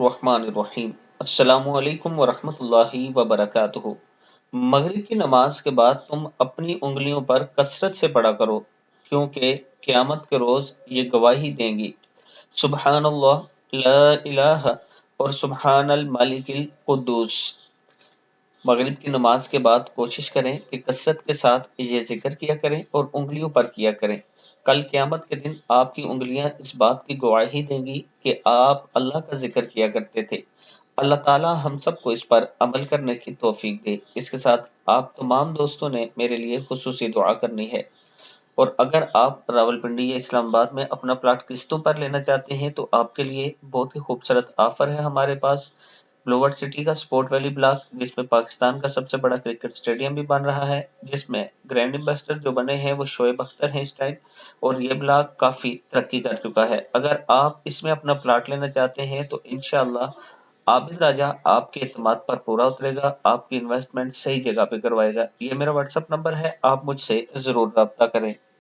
الرحمن الرحیم۔ السلام علیکم ورحمۃ اللہ وبرکاتہ۔ مغرب کی نماز کے بعد تم اپنی انگلیوں پر کثرت سے پڑھا کرو، کیونکہ قیامت کے روز یہ گواہی دیں گی، سبحان اللہ، لا الہ، اور سبحان الملک القدوس۔ مغرب کی نماز کے بعد کوشش کریں کہ کثرت کے ساتھ یہ ذکر کیا کریں اور انگلیوں پر کیا کریں۔ کل قیامت کے دن آپ کی انگلیاں اس بات کی گواہی دیں گی کہ آپ اللہ کا ذکر کیا کرتے تھے۔ اللہ تعالی ہم سب کو اس پر عمل کرنے کی توفیق دے۔ اس کے ساتھ آپ تمام دوستوں نے میرے لیے خصوصی دعا کرنی ہے۔ اور اگر آپ راولپنڈی یا اسلام آباد میں اپنا پلاٹ قسطوں پر لینا چاہتے ہیں تو آپ کے لیے بہت ہی خوبصورت آفر ہے ہمارے پاس۔ بلوورڈ سٹی کا سپورٹ ویلی بلاک، جس میں پاکستان کا سب سے بڑا کرکٹ سٹیڈیم بھی بن رہا ہے، جس میں گرینڈ ایمبیسڈر جو بنے ہیں وہ شعیب اختر ہیں اس ٹائم، اور یہ بلاک کافی ترقی کر چکا ہے۔ اگر آپ اس میں اپنا پلاٹ لینا چاہتے ہیں تو انشاءاللہ عابد راجہ آپ کے اعتماد پر پورا اترے گا، آپ کی انویسٹمنٹ صحیح جگہ پہ کروائے گا۔ یہ میرا واٹس ایپ نمبر ہے، آپ مجھ سے ضرور رابطہ کریں۔